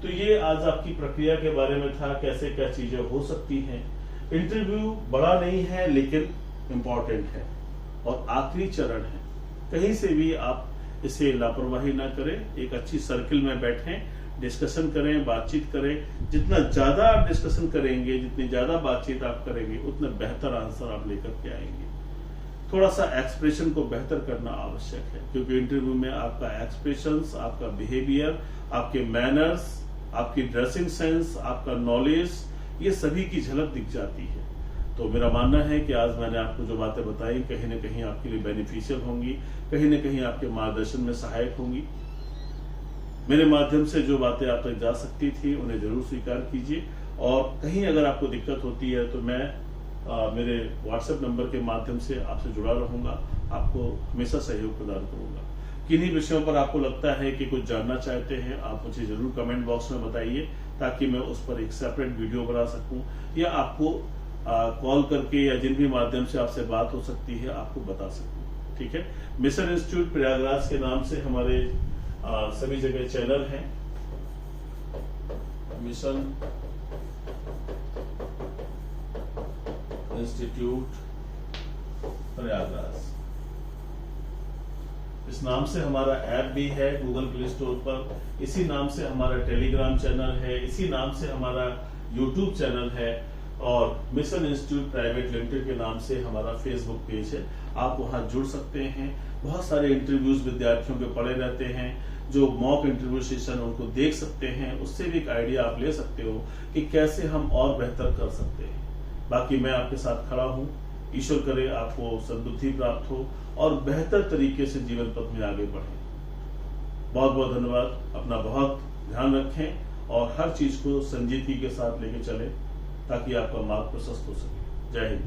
तो ये आज आपकी प्रक्रिया के बारे में था, कैसे क्या चीजें हो सकती हैं। इंटरव्यू बड़ा नहीं है लेकिन इम्पोर्टेंट है और आखिरी चरण है। कहीं से भी आप इसे लापरवाही ना करें, एक अच्छी सर्किल में बैठें, डिस्कशन करें, बातचीत करें। जितना ज्यादा आप डिस्कशन करेंगे, जितनी ज्यादा बातचीत आप करेंगे, उतना बेहतर आंसर आप लेकर के आएंगे। थोड़ा सा एक्सप्रेशन को बेहतर करना आवश्यक है क्योंकि इंटरव्यू में आपका एक्सप्रेशंस, आपका बिहेवियर, आपके मैनर्स, आपकी ड्रेसिंग सेंस, आपका नॉलेज, ये सभी की झलक दिख जाती है। तो मेरा मानना है कि आज मैंने आपको जो बातें बताई कहीं न कहीं आपके लिए बेनिफिशियल होंगी, कहीं न कहीं आपके मार्गदर्शन में सहायक होंगी। मेरे माध्यम से जो बातें आप तक जा सकती थी उन्हें जरूर स्वीकार कीजिए और कहीं अगर आपको दिक्कत होती है तो मैं मेरे व्हाट्सएप नंबर के माध्यम से आपसे जुड़ा रहूंगा, आपको हमेशा सहयोग प्रदान करूंगा। किन्हीं विषयों पर आपको लगता है कि कुछ जानना चाहते हैं, आप मुझे जरूर कमेंट बॉक्स में बताइए ताकि मैं उस पर एक सेपरेट वीडियो बना सकूं या आपको कॉल करके या जिन भी माध्यम से आपसे बात हो सकती है आपको बता सकूं। ठीक है। मिशन इंस्टीट्यूट प्रयागराज के नाम से हमारे सभी जगह चैनल हैं। मिशन इंस्टीट्यूट प्रयागराज, इस नाम से हमारा ऐप भी है गूगल प्ले स्टोर पर। इसी नाम से हमारा टेलीग्राम चैनल है, इसी नाम से हमारा यूट्यूब चैनल है और मिशन इंस्टीट्यूट प्राइवेट लिमिटेड के नाम से हमारा फेसबुक पेज है। आप वहां जुड़ सकते हैं। बहुत सारे इंटरव्यूज विद्यार्थियों के पड़े रहते हैं, जो मॉक इंटरव्यू सेशन उनको देख सकते हैं, उससे भी एक आइडिया आप ले सकते हो कि कैसे हम और बेहतर कर सकते हैं। बाकी मैं आपके साथ खड़ा हूं। ईश्वर करे आपको सद्बुद्धि प्राप्त हो और बेहतर तरीके से जीवन पथ में आगे बढ़ें। बहुत बहुत धन्यवाद। अपना बहुत ध्यान रखें और हर चीज को संजीदगी के साथ लेके चलें ताकि आपका मार्ग प्रशस्त हो सके। जय हिंद।